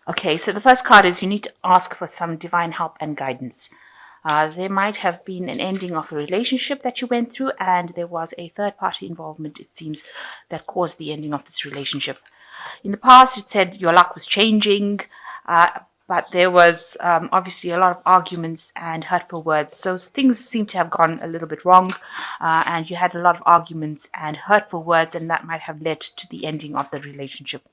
Okay, so the first card is you need to ask for some divine help and guidance. There might have been an ending of a relationship that you went through, and there was a third party involvement, it seems, that caused the ending of this relationship. In the past, it said your luck was changing, but there was obviously a lot of arguments and hurtful words. So things seem to have gone a little bit wrong, and you had a lot of arguments and hurtful words, and that might have led to the ending of the relationship.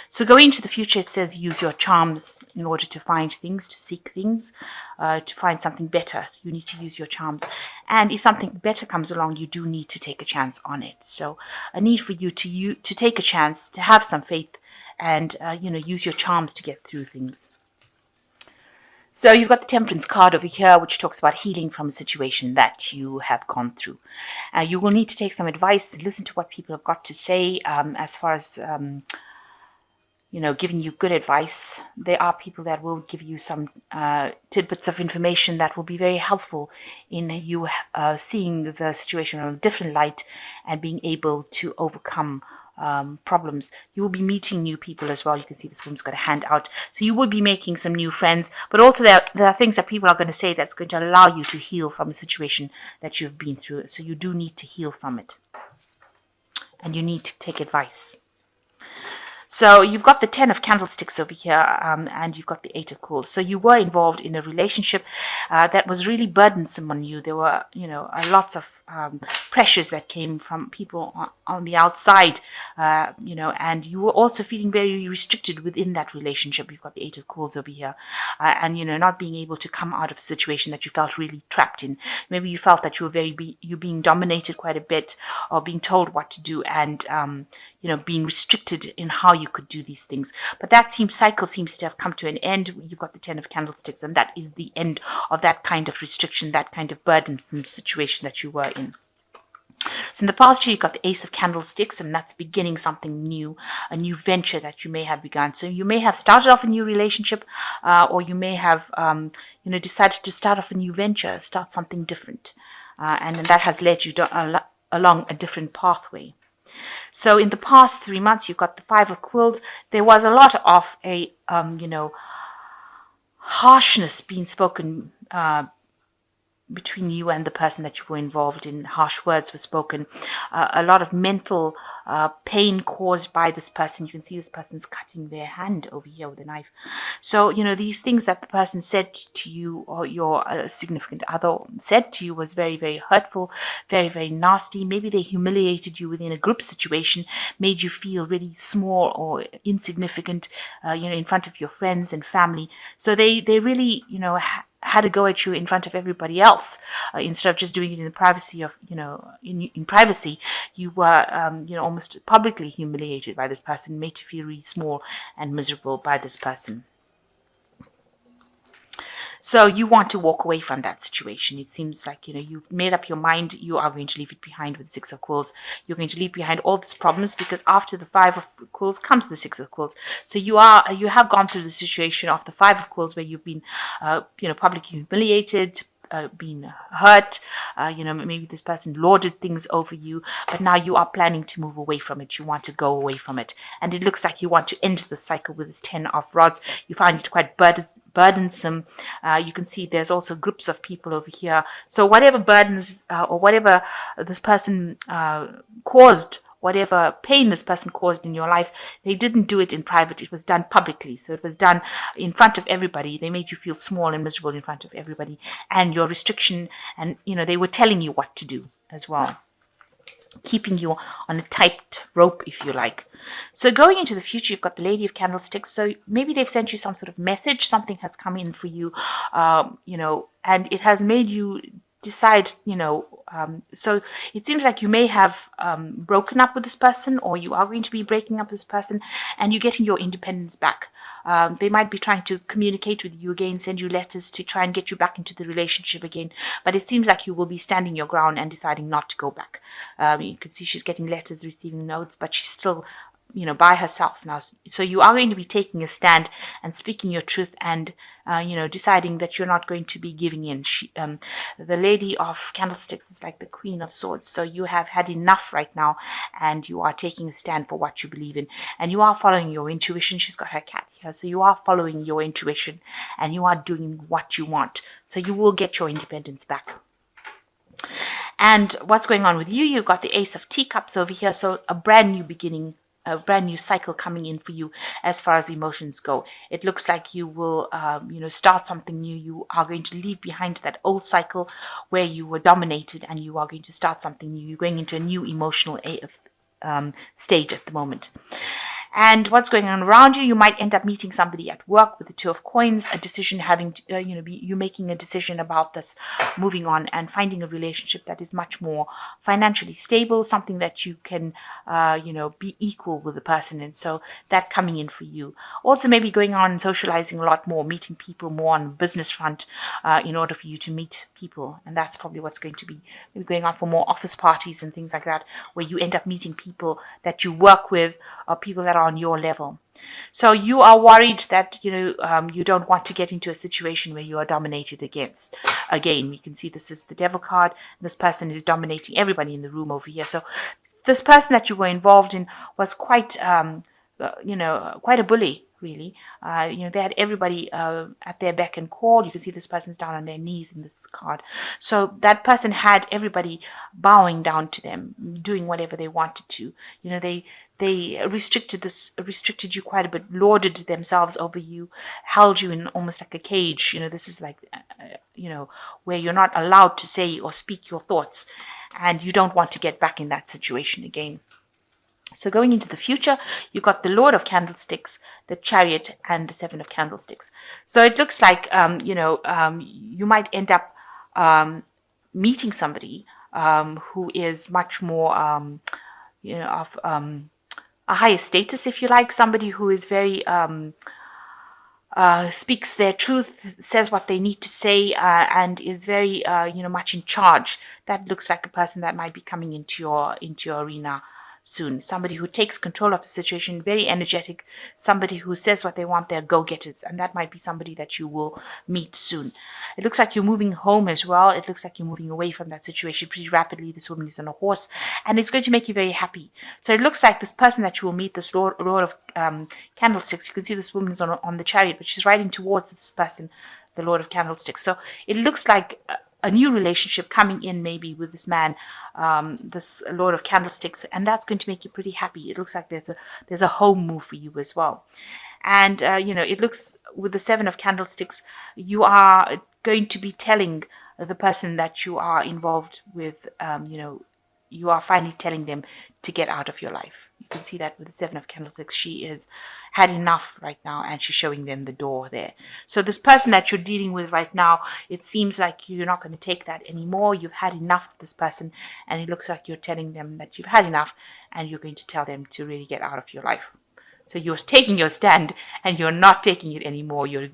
So going into the future, it says use your charms in order to find things, to seek things, to find something better. So you need to use your charms. And if something better comes along, you do need to take a chance on it. So a need for you to take a chance, to have some faith, and use your charms to get through things. So you've got the Temperance card over here, which talks about healing from a situation that you have gone through. You will need to take some advice, listen to what people have got to say as far as giving you good advice. There are people that will give you some tidbits of information that will be very helpful in you seeing the situation in a different light and being able to overcome problems. You will be meeting new people as well. You can see this woman's got a hand out. So you will be making some new friends, but also there are things that people are going to say that's going to allow you to heal from a situation that you've been through. So you do need to heal from it. And you need to take advice. So you've got the 10 of candlesticks over here, and you've got the 8 of coals. So you were involved in a relationship that was really burdensome on you. There were, lots of pressures that came from people on the outside, and you were also feeling very restricted within that relationship. You've got the 8 of coals over here, and, not being able to come out of a situation that you felt really trapped in. Maybe you felt that you were you're being dominated quite a bit, or being told what to do, and, being restricted in how you could do these things. But that cycle seems to have come to an end. You've got the 10 of candlesticks, and that is the end of that kind of restriction, that kind of burdensome situation that you were in. So in the past year, you've got the Ace of Candlesticks, and that's beginning something new, a new venture that you may have begun. So you may have started off a new relationship, or you may have, decided to start off a new venture, start something different. And that has led you along a different pathway. So in the past 3 months, you've got the 5 of Quills. There was a lot of harshness being spoken between you and the person that you were involved in. Harsh words were spoken. A lot of mental pain caused by this person. You can see this person's cutting their hand over here with a knife. So, these things that the person said to you, or your significant other said to you, was very, very hurtful, very, very nasty. Maybe they humiliated you within a group situation, made you feel really small or insignificant, in front of your friends and family. So they really, had to go at you in front of everybody else instead of just doing it in the privacy of, in privacy. You were, almost publicly humiliated by this person, made to feel really small and miserable by this person. So you want to walk away from that situation. It seems like, you've made up your mind. You are going to leave it behind with the 6 of Quills. You're going to leave behind all these problems, because after the 5 of Quills comes the 6 of Quills. So you have gone through the situation of the 5 of Quills, where you've been, publicly humiliated, been hurt, maybe this person lorded things over you, but now you are planning to move away from it. You want to go away from it. And it looks like you want to end the cycle with this 10 of Rods. You find it quite burdensome. You can see there's also groups of people over here. So whatever burdens or whatever this person caused, whatever pain this person caused in your life, they didn't do it in private. It was done publicly. So it was done in front of everybody. They made you feel small and miserable in front of everybody. And your restriction, and, they were telling you what to do as well, keeping you on a tight rope, if you like. So going into the future, you've got the Lady of Candlesticks. So maybe they've sent you some sort of message. Something has come in for you, and it has made you decide, so it seems like you may have broken up with this person, or you are going to be breaking up with this person, and you're getting your independence back. They might be trying to communicate with you again, send you letters to try and get you back into the relationship again. But it seems like you will be standing your ground and deciding not to go back. You can see she's getting letters, receiving notes, but she's still by herself now. So you are going to be taking a stand and speaking your truth, and deciding that you're not going to be giving in. The Lady of Candlesticks is like the Queen of Swords. So you have had enough right now, and you are taking a stand for what you believe in, and you are following your intuition. She's got her cat here, so you are following your intuition, and you are doing what you want. So you will get your independence back. And what's going on with you? You've got the Ace of Teacups over here. So a brand new beginning, a brand new cycle coming in for you as far as emotions go. It looks like you will, start something new. You are going to leave behind that old cycle where you were dominated, and you are going to start something new. You're going into a new emotional stage at the moment. And what's going on around you? You might end up meeting somebody at work with the Two of Coins, a decision having to, you making a decision about this, moving on and finding a relationship that is much more financially stable, something that you can, be equal with the person. And so that coming in for you. Also maybe going on and socializing a lot more, meeting people more on the business front, in order for you to meet people. And that's probably what's going to be maybe going on for more office parties and things like that, where you end up meeting people that you work with, or people that are on your level. So you are worried that you don't want to get into a situation where you are dominated against. Again, you can see this is the Devil card. This person is dominating everybody in the room over here. So this person that you were involved in was quite quite a bully, really. They had everybody at their beck and call. You can see this person's down on their knees in this card. So that person had everybody bowing down to them, doing whatever they wanted to. They restricted you quite a bit, lorded themselves over you, held you in almost like a cage. This is like, where you're not allowed to say or speak your thoughts, and you don't want to get back in that situation again. So going into the future, you've got the Lord of Candlesticks, the Chariot, and the Seven of Candlesticks. So it looks like, you might end up meeting somebody who is much more, of a higher status, if you like, somebody who is very speaks their truth, says what they need to say, and is very much in charge. That looks like a person that might be coming into your arena soon. Somebody who takes control of the situation, very energetic, somebody who says what they want, they're go-getters, and that might be somebody that you will meet soon. It looks like you're moving home as well. It looks like you're moving away from that situation pretty rapidly. This woman is on a horse, and it's going to make you very happy. So it looks like this person that you will meet, this Lord of Candlesticks, you can see this woman is on the chariot, but she's riding towards this person, the Lord of Candlesticks. So it looks like a new relationship coming in, maybe with this man, this Lord of Candlesticks, and that's going to make you pretty happy. It looks like there's a home move for you as well. And it looks with the Seven of Candlesticks, you are going to be telling the person that you are involved with, you are finally telling them to get out of your life. You can see that with the Seven of Candlesticks. She is had enough right now, and she's showing them the door there. So this person that you're dealing with right now, it seems like you're not going to take that anymore. You've had enough of this person, and it looks like you're telling them that you've had enough, and you're going to tell them to really get out of your life. So you're taking your stand, and you're not taking it anymore. You're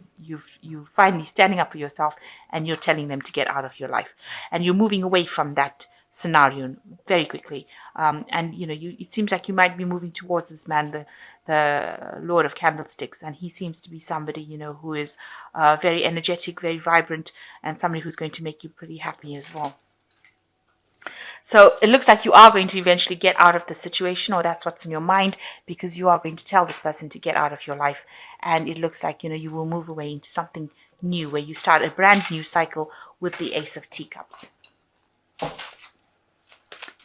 finally standing up for yourself, and you're telling them to get out of your life, and you're moving away from that scenario very quickly. It seems like you might be moving towards this man, the Lord of Candlesticks, and he seems to be somebody, who is very energetic, very vibrant, and somebody who's going to make you pretty happy as well. So it looks like you are going to eventually get out of the situation, or that's what's in your mind, because you are going to tell this person to get out of your life. And it looks like, you will move away into something new, where you start a brand new cycle with the Ace of Teacups.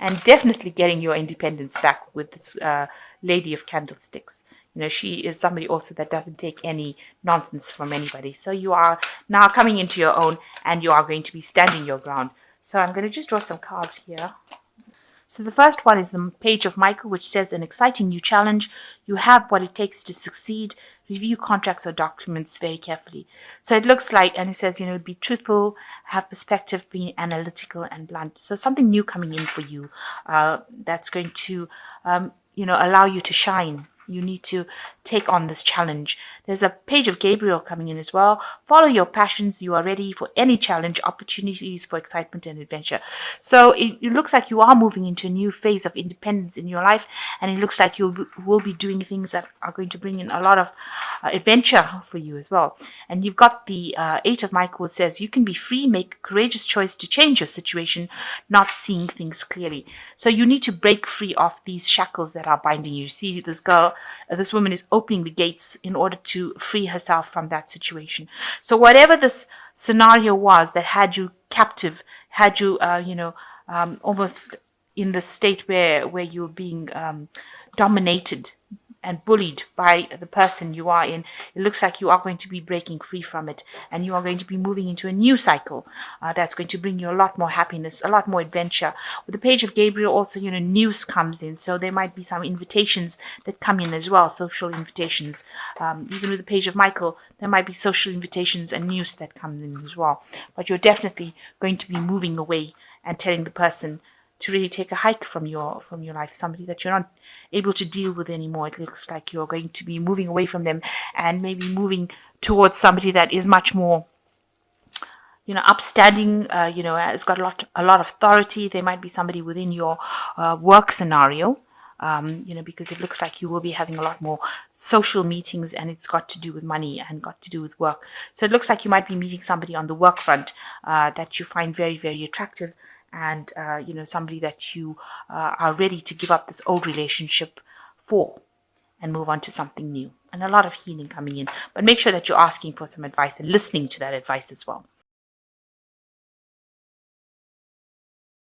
And definitely getting your independence back with this Lady of Candlesticks. She is somebody also that doesn't take any nonsense from anybody. So you are now coming into your own, and you are going to be standing your ground. So I'm going to just draw some cards here. So the first one is the Page of Michael, which says an exciting new challenge. You have what it takes to succeed. Review contracts or documents very carefully. So it looks like, and it says, be truthful, have perspective, be analytical and blunt. So something new coming in for you that's going to, allow you to shine. You need to take on this challenge. There's a page of Gabriel coming in as well. Follow your passions. You are ready for any challenge, opportunities for excitement and adventure. So it looks like you are moving into a new phase of independence in your life, and it looks like you will be doing things that are going to bring in a lot of adventure for you as well. And you've got the Eight of Michael says you can be free, make a courageous choice to change your situation, not seeing things clearly. So you need to break free of these shackles that are binding you. See, this girl, this woman is opening the gates in order to free herself from that situation. So whatever this scenario was that had you captive, had you, almost in the state where you're being dominated and bullied by the person you are in, it looks like you are going to be breaking free from it, and you are going to be moving into a new cycle that's going to bring you a lot more happiness, a lot more adventure. With the page of Gabriel also, news comes in, so there might be some invitations that come in as well, social invitations. Even with the page of Michael, there might be social invitations and news that come in as well. But you're definitely going to be moving away and telling the person to really take a hike from your life, somebody that you're not able to deal with anymore. It looks like you're going to be moving away from them and maybe moving towards somebody that is much more, upstanding, has got a lot of authority. There might be somebody within your work scenario, because it looks like you will be having a lot more social meetings, and it's got to do with money and got to do with work. So it looks like you might be meeting somebody on the work front that you find very, very attractive, and somebody that you are ready to give up this old relationship for and move on to something new, and a lot of healing coming in. But make sure that you're asking for some advice and listening to that advice as well.